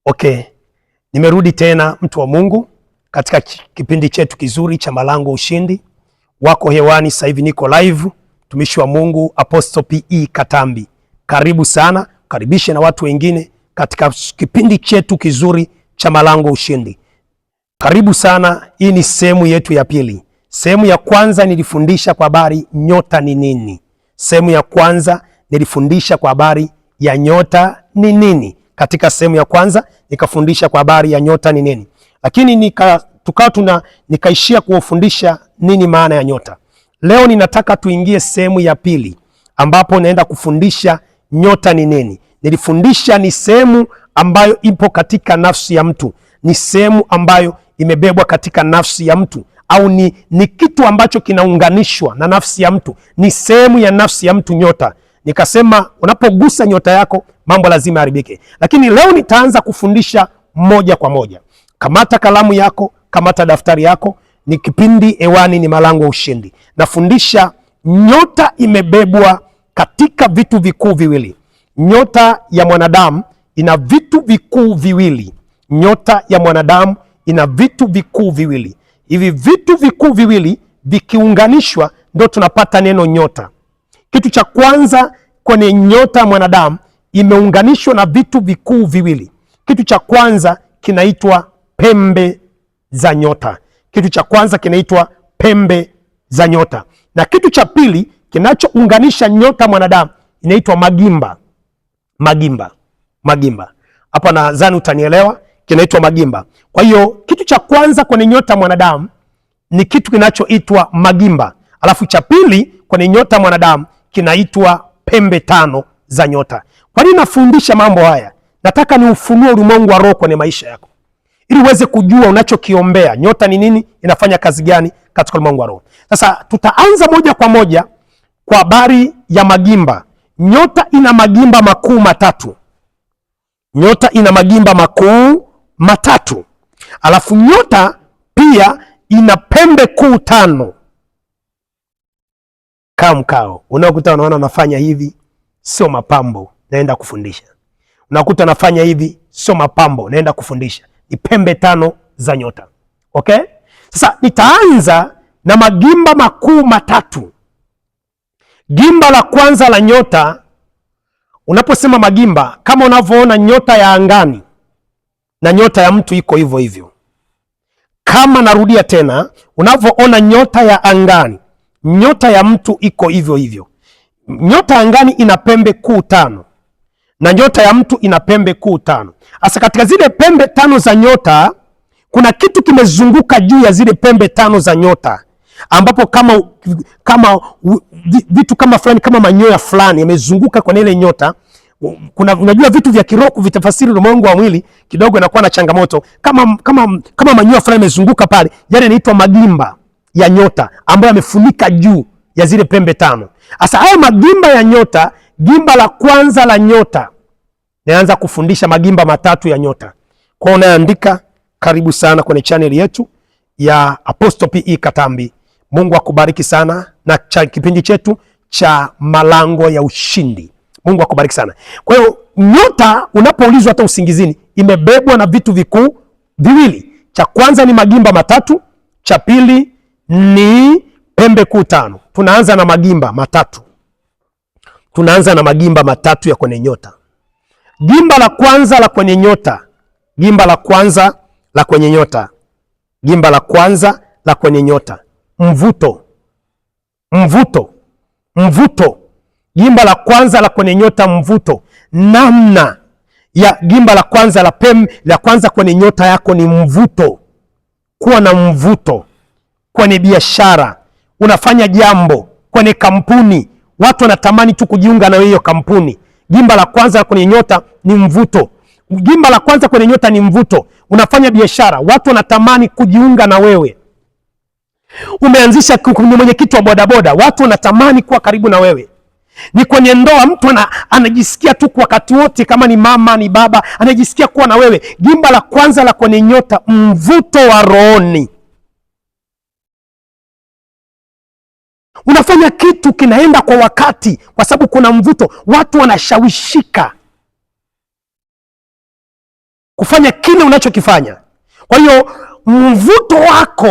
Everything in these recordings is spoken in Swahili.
Okay, nimerudi tena mtu wa Mungu katika kipindi chetu kizuri cha Malango Ushindi. Wako hewani sasa hivi, niko live, mtumishi wa Mungu Apostle P.E. Katambi. Karibu sana, karibishe na watu wengine katika kipindi chetu kizuri cha Malango Ushindi. Karibu sana, hii ni sehemu yetu ya pili. Sehemu ya kwanza nilifundisha kwa habari nyota ni nini. Sehemu ya kwanza nilifundisha kwa habari ya nyota ni nini. Katika sehemu ya kwanza nikafundisha kwa habari ya nyota ni nini, lakini nikaishia kuwafundisha nini maana ya nyota. Leo ninataka tuingie sehemu ya pili ambapo naenda kufundisha nyota ni nini. Nilifundisha ni sehemu ambayo ipo katika nafsi ya mtu, ni sehemu ambayo imebebwa katika nafsi ya mtu, au ni kitu ambacho kinaunganishwa na nafsi ya mtu, ni sehemu ya nafsi ya mtu. Nyota, nikasema unapogusa nyota yako mambo lazima haribike. Lakini leo nitaanza kufundisha moja kwa moja. Kamata kalamu yako, kamata daftari yako, ni kipindi hewani, ni Malango Ushindi. Nafundisha nyota imebebwa katika vitu vikuu viwili. Nyota ya mwanadamu ina vitu vikuu viwili. Nyota ya mwanadamu ina vitu vikuu viwili. Hivi vitu vikuu viwili vikiunganishwa ndio tunapata neno nyota. Kitu cha kwanza kwenye nyota ya mwanadamu imeunganishwa na vitu vikuu viwili. Kitu cha kwanza kinaitwa pembe za nyota. Kitu cha kwanza kinaitwa pembe za nyota, na kitu cha pili kinachounganisha nyota ya mwanadamu inaitwa magimba. Magimba hapa nadhani utanielewa, kinaitwa magimba. Kwa hiyo kitu cha kwanza kwenye nyota ya mwanadamu ni kitu kinachoitwa magimba, alafu cha pili kwenye nyota ya mwanadamu kinaitwa pembe tano za nyota. Kwa nini nafundisha mambo haya? Nataka ni ufunue ulimwengu wa roho kwenye maisha yako, ili uweze kujua unachokiombea. Nyota ni nini, inafanya kazi gani katika ulimwengu wa roho. Sasa tutaanza moja kwa moja kwa habari ya magimba. Nyota ina magimba makuu matatu. Nyota ina magimba makuu matatu. Alafu nyota pia ina pembe kuu tano. Mkao unaokuta unaona unafanya hivi sio mapambo, naenda kufundisha. Unakuta nafanya hivi sio mapambo, naenda kufundisha. Ni pembe tano za nyota. Okay? Sasa nitaanza na magimba makuu matatu. Gimba la kwanza la nyota, unaposema magimba, kama unavyoona nyota ya angani na nyota ya mtu iko hivyo hivyo. Kama narudia tena, unavyoona nyota ya angani, nyota ya mtu iko hivyo hivyo. Nyota ya angani ina pembe kuu tano na nyota ya mtu ina pembe kuu tano. Hasa katika zile pembe tano za nyota kuna kitu kimezunguka juu ya zile pembe tano za nyota, ambapo kama vitu kama fulani, kama manyoya fulani yamezunguka kwenye ile nyota. Unajua vitu vya kiroho kuvitafasiri ulimwengu wa mwili kidogo inakuwa na changamoto. Kama manyoya fulani yamezunguka pale, yale yanaitwa magimba ya nyota ambayo yamefunika juu ya zile pembe tano. Sasa haya magimba ya nyota, gimba la kwanza la nyota, naanza kufundisha magimba matatu ya nyota. Kwa unaandika, karibu sana kwenye channel yetu ya Apostle P.E. Katambi. Mungu akubariki sana na kipindi chetu cha Malango ya Ushindi. Mungu akubariki sana. Kwa hiyo nyota, unapoulizwa hata usingizini, imebebwa na vitu vikuu viwili. Cha kwanza ni magimba matatu, cha pili ni pembe kuu tano. Tunaanza na magimba matatu. Tunaanza na magimba matatu ya kwenye nyota. Gimba la kwanza la kwenye nyota. Gimba la kwanza la kwenye nyota. Gimba la kwanza la kwenye nyota. Mvuto. Gimba la kwanza la kwenye nyota, mvuto. Namna ya gimba la kwanza la kwanza kwenye nyota yako ni mvuto. Kuwa na mvuto kwenye biashara, unafanya jambo kwenye kampuni, watu wanatamani tu kujiunga na hiyo kampuni. Gimba la kwanza kwenye nyota ni mvuto. Gimba la kwanza kwenye nyota ni mvuto. Unafanya biashara, watu wanatamani kujiunga na wewe. Umeanzisha, ni mwenyekiti wa bodaboda, watu wanatamani kuwa karibu na wewe. Ni kwenye ndoa, mtu anajisikia tu kwa wakati wote, kama ni mama ni baba, anajisikia kuwa na wewe. Gimba la kwanza la kwenye nyota, mvuto wa rohoni. Unafanya kitu kinaenda kwa wakati kwa sababu kuna mvuto, watu wanashawishika. kufanya kile unachokifanya. Kwa hiyo mvuto wako,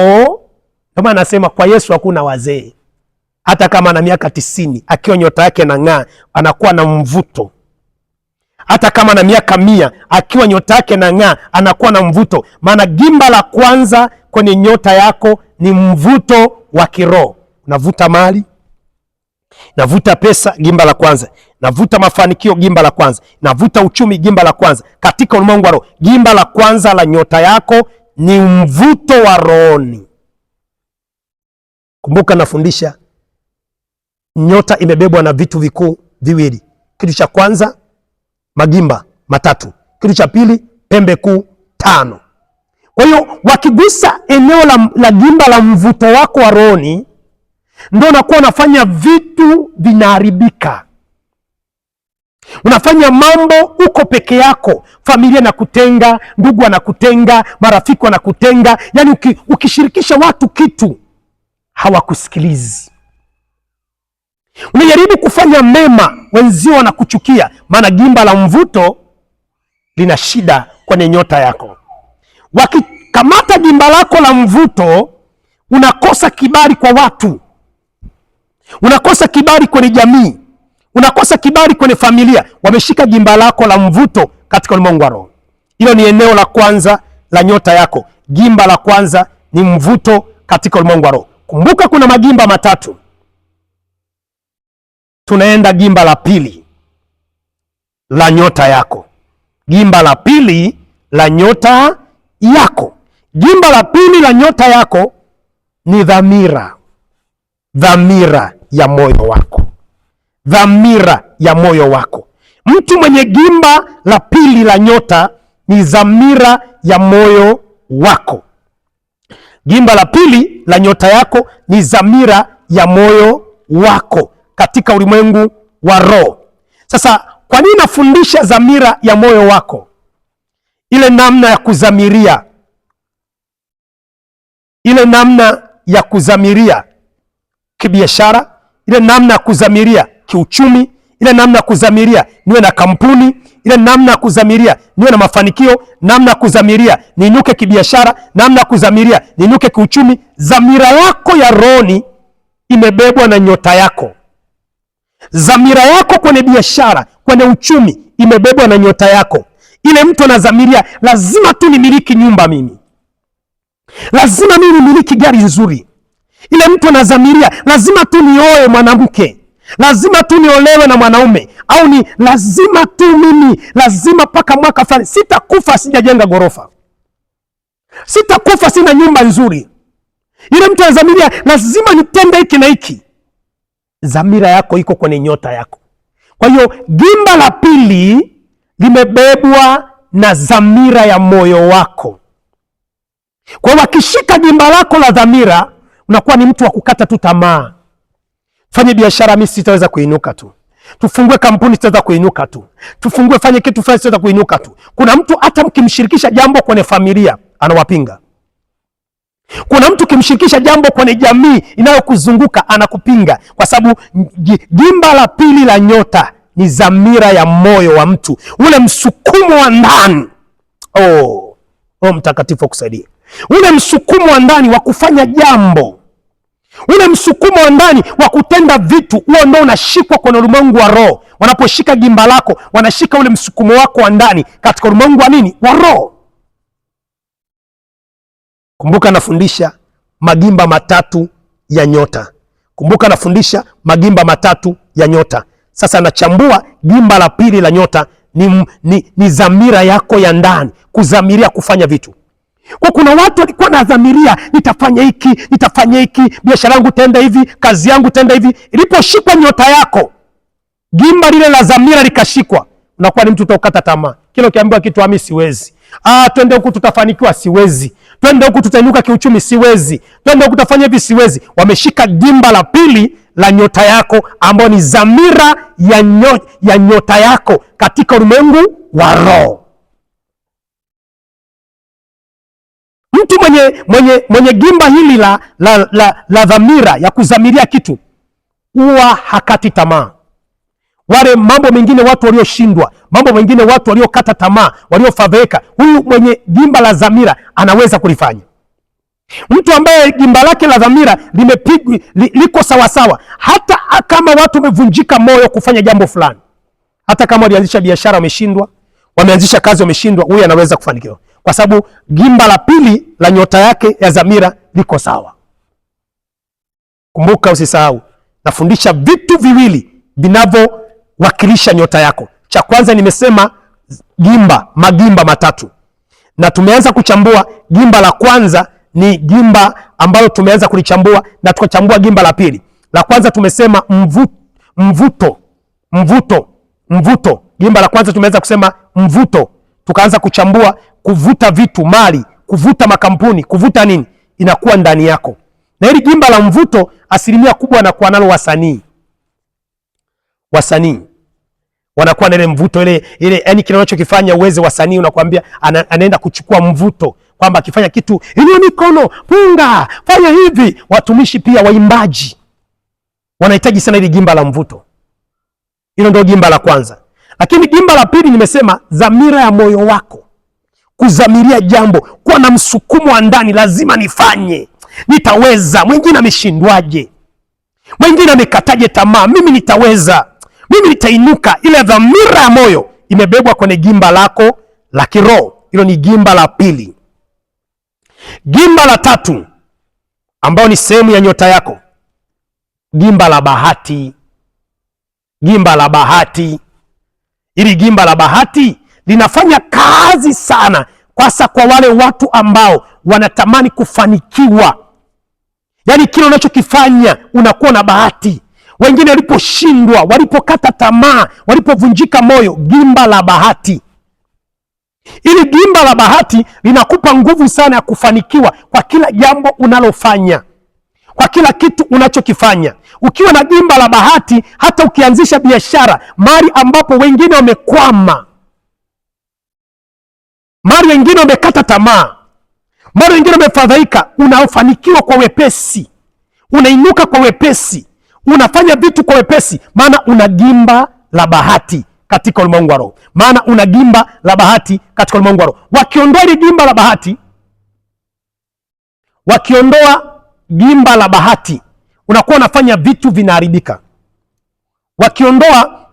ndio maana nasema kwa Yesu hakuna wazee. Hata kama ana miaka 90, akiwa nyota yake inang'aa, anakuwa na mvuto. Hata kama ana miaka 100, akiwa nyota yake inang'aa, anakuwa na mvuto. Maana gimba la kwanza kwenye nyota yako ni mvuto wa kiroho. Unavuta mali, navuta pesa, gimba la kwanza. Navuta mafanikio, gimba la kwanza. Navuta uchumi, gimba la kwanza. Katika ulimwengu wa roho, gimba la kwanza la nyota yako ni mvuto wa rohoni. Kumbuka nafundisha, nyota imebebwa na vitu vikuu viwili. Kitu cha kwanza, magimba matatu. Kitu cha pili, pembe kuu 5. Kwa hiyo wakigusa eneo la gimba la mvuto wako wa rohoni, ndio unakuwa unafanya vitu vinaharibika. Unafanya mambo uko peke yako, familia na kutenga, ndugu wanakutenga, marafiki wanakutenga. Yani ukishirikisha watu kitu hawakusikilizi. Unajaribu kufanya mema, wenzio wanakuchukia, maana gimba la mvuto lina shida kwenye nyota yako. Wakikamata gimba lako la mvuto, unakosa kibali kwa watu, unakosa kibali kwenye jamii, unakosa kibali kwenye familia. Wameshika gimba lako la mvuto katika ulimwengu wa roho. Hilo ni eneo la kwanza la nyota yako. Gimba la kwanza ni mvuto katika ulimwengu wa roho. Kumbuka kuna magimba matatu. Tunaenda gimba la pili la nyota yako. Gimba la pili la nyota yako. Gimba la pili la nyota yako ni dhamira. Dhamira ya moyo wako. Dhamira ya moyo wako. Mtu mwenye gimba la pili la nyota ni dhamira ya moyo wako. Gimba la pili la nyota yako ni dhamira ya moyo wako katika ulimwengu wa roho. Sasa kwa nini nafundisha dhamira ya moyo wako? Ile namna ya kudhamiria, ile namna ya kudhamiria kibiashara, ile namna ya kudhamiria kiuchumi, ile namna ya kudhamiria niwe na kampuni, ile namna ya kudhamiria niwe na mafanikio, namna ya kudhamiria niinuke kibiashara, namna ya kudhamiria niinuke kiuchumi. Dhamira yako ya rohoni imebebwa na nyota yako. Dhamira yako kwenye biashara, kwenye uchumi imebebwa na nyota yako. Ile mtu anadhamiria, lazima tu nimiliki nyumba mimi, lazima mimi nimiliki gari nzuri. Ile mtu anadhamiria, lazima tu nioe mwanamke, lazima tu niolewe na mwanaume, au ni lazima tu mimi, lazima paka mwaka fulani sitakufa sijajenga gorofa, sitakufa sina nyumba nzuri. Ile mtu anadhamiria, lazima nitende hiki na hiki. Dhamira yako iko kwenye nyota yako. Kwa hiyo gimba la pili limebebwa na dhamira ya moyo wako. Kwa hiyo wakishika gimba lako la dhamira, unakuwa ni mtu wa kukata tu tamaa. Fanye biashara, mimi sitaweza kuinuka tu. Tufungue kampuni, sitaweza kuinuka tu. Tufungue fanye kitu fulani, sitaweza kuinuka tu. Kuna mtu hata mkimshirikisha jambo kwenye familia anawapinga. Kuna mtu kimshirikisha jambo kwenye jamii inayokuzunguka anakupinga, kwa sababu gimba la pili la nyota ni dhamira ya moyo wa mtu, ule msukumo wa ndani. Mtakatifu akusaidie. Ule msukumo wa ndani wa kufanya jambo, ule msukumo wa ndani wa kutenda vitu, huo ndio unashikwa kwenye ulimwengu wa roho. Wanaposhika gimba lako, wanashika ule msukumo wako wa ndani katika ulimwengu wa nini? Wa roho. Kumbuka nafundisha magimba matatu ya nyota. Kumbuka nafundisha magimba matatu ya nyota. Sasa nachambua gimba la pili la nyota ni dhamira yako ya ndani, kudhamiria kufanya vitu. Kwa kuna watu walikuwa na dhamiria, nitafanya hiki, nitafanya hiki, biashara yangu tenda hivi, kazi yangu tenda hivi. Iliposhikwa nyota yako, gimba lile la dhamira likashikwa, unakuwa ni mtu utakata tamaa. Kila ukiambiwa kitu, mimi siwezi. Twende huku tutafanikiwa, siwezi. Twende huku tutainuka kiuchumi, siwezi. Twende huku tutafanya hivi, siwezi. Wameshika gimba la pili la nyota yako, ambao ni dhamira ya nyota yako katika ulimwengu wa roho. Mtu mwenye gimba hili la dhamira ya kudhamiria kitu, huwa hakati tamaa, wale mambo mengine watu walioshindwa, mambo mengine watu waliokata tamaa, waliofadhaika, huyu mwenye gimba la dhamira anaweza kulifanya. Mtu ambaye gimba lake la dhamira limepigwa, liko sawasawa, hata kama watu wamevunjika moyo kufanya jambo fulani, hata kama walianzisha biashara wameshindwa, wameanzisha kazi wameshindwa, huyu anaweza kufanikiwa kwa sababu gimba la pili la nyota yake ya dhamira liko sawa. Kumbuka, usisahau, nafundisha vitu viwili vinavyowakilisha nyota yako. Cha kwanza nimesema magimba matatu, na tumeanza kuchambua gimba la kwanza. Ni gimba ambalo tumeanza kulichambua na tukachambua gimba la pili. La kwanza tumesema mvuto. Gimba la kwanza tumeanza kusema mvuto, tukaanza kuchambua kuvuta vitu, mali, kuvuta makampuni, kuvuta nini inakuwa ndani yako. Na hili gimba la mvuto asilimia kubwa wanakuwa nalo wasanii wanakuwa na ile mvuto ile, yani kile unachokifanya uweze, wasanii unakuambia anaenda kuchukua mvuto, kwamba akifanya kitu inua mikono, punga, fanya hivi. Watumishi pia, waimbaji wanahitaji sana ile gimba la mvuto. Hilo ndio gimba la kwanza. Lakini gimba la pili nimesema dhamira ya moyo wako, kudhamiria jambo, kuwa na msukumo wa ndani, lazima nifanye, nitaweza. Mwingine ameshindwaje? Mwingine amekataje tamaa? Mimi nitaweza, mimi nitainuka. Ile dhamira ya moyo imebebwa kwenye gimba lako la kiroho. Hilo ni gimba la pili. Gimba la tatu ambao ni sehemu ya nyota yako, gimba la bahati. Gimba la bahati, ili gimba la bahati linafanya kazi sana kwasa kwa wale watu ambao wanatamani kufanikiwa. Yaani kile unachokifanya unakuwa na bahati. Wengine waliposhindwa, walipokata tamaa, walipovunjika moyo, gimba la bahati. Ili gimba la bahati linakupa nguvu sana ya kufanikiwa kwa kila jambo unalofanya, kwa kila kitu unachokifanya. Ukiwa na gimba la bahati, hata ukianzisha biashara mahali ambapo wengine wamekwama, mahali wengine wamekata tamaa, mahali wengine wamefadhaika, unafanikiwa kwa wepesi, unainuka kwa wepesi, unafanya vitu kwa wepesi, maana una gimba la bahati katika ulimwengu wa roho. Maana una gimba la bahati katika ulimwengu wa roho. Wakiondoa ile gimba la bahati, wakiondoa gimba la bahati, unakuwa unafanya vitu vinaharibika. Wakiondoa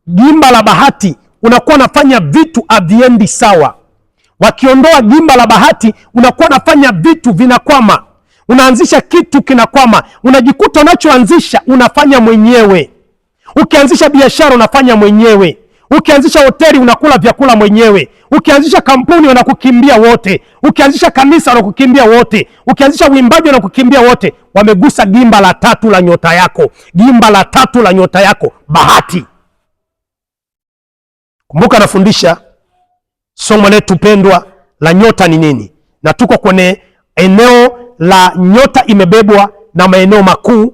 gimba la bahati, unakuwa unafanya vitu haviendi sawa. Wakiondoa gimba la bahati, unakuwa unafanya vitu vinakwama. Unaanzisha kitu kinakwama, unajikuta unachoanzisha unafanya mwenyewe. Ukianzisha biashara unafanya mwenyewe. Ukianzisha hoteli unakula vyakula mwenyewe. Ukianzisha kampuni wanakukimbia wote. Ukianzisha kanisa wanakukimbia wote. Ukianzisha uimbaji wanakukimbia wote. Wamegusa gimba la tatu la nyota yako. Gimba la tatu la nyota yako, bahati. Kumbuka nafundisha somo letu pendwa la nyota ni nini, na tuko kwenye eneo la nyota imebebwa na maeneo makuu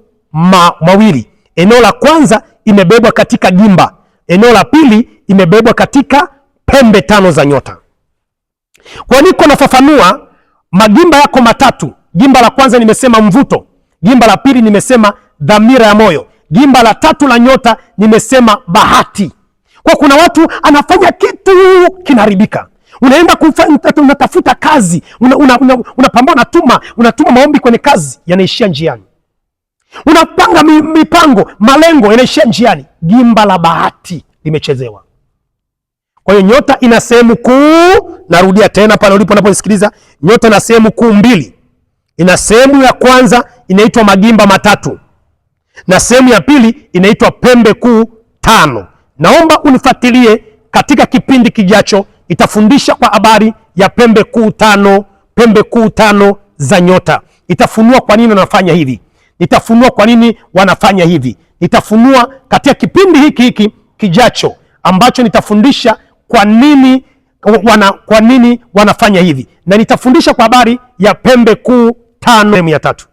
mawili. Eneo la kwanza imebebwa katika gimba, eneo la pili imebebwa katika pembe tano za nyota. Kwa niko nafafanua magimba yako matatu. Gimba la kwanza nimesema mvuto, gimba la pili nimesema dhamira ya moyo, gimba la tatu la nyota nimesema bahati. Kwa kuna watu anafanya kitu kinaharibika. Unaenda unatafuta kazi, unapambana, unatuma maombi kwenye kazi, yanaishia njiani. Unapanga mipango, malengo, yanaishia njiani. Gimba la bahati limechezewa. Kwa hiyo nyota ina sehemu kuu, narudia tena pale ulipo unaposikiliza, nyota ina sehemu kuu mbili. Ina sehemu ya kwanza inaitwa magimba matatu, na sehemu ya pili inaitwa pembe kuu tano. Naomba unifuatilie katika kipindi kijacho, itafundisha kwa habari ya pembe kuu tano za nyota. Itafunua kwa nini wanafanya hivi, nitafunua kwa nini wanafanya hivi, nitafunua katika kipindi hiki kijacho ambacho nitafundisha kwa nini wanafanya hivi, na nitafundisha kwa habari ya pembe kuu tano sehemu ya tatu.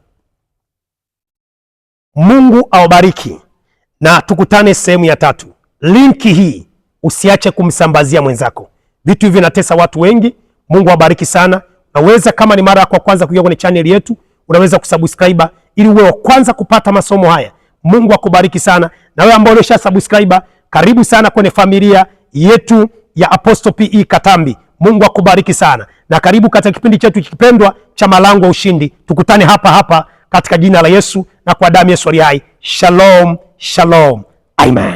Mungu awabariki na tukutane sehemu ya tatu. Linki hii usiache kumsambazia mwenzako. Vitu hivi vinatesa watu wengi. Mungu awabariki sana. Naweza kama ni mara yako ya kwanza kuingia kwenye channel yetu, unaweza kusubscribe ili uwe wa kwanza kupata masomo haya. Mungu akubariki sana. Na wewe ambao umesha subscribe, Karibu sana kwenye familia yetu ya Apostle P.E. Katambi. Mungu akubariki sana, na karibu katika kipindi chetu kipendwa cha Malango ya Ushindi. Tukutane hapa hapa katika jina la Yesu na kwa damu ya Yesu aliye hai. Shalom, shalom. Amen.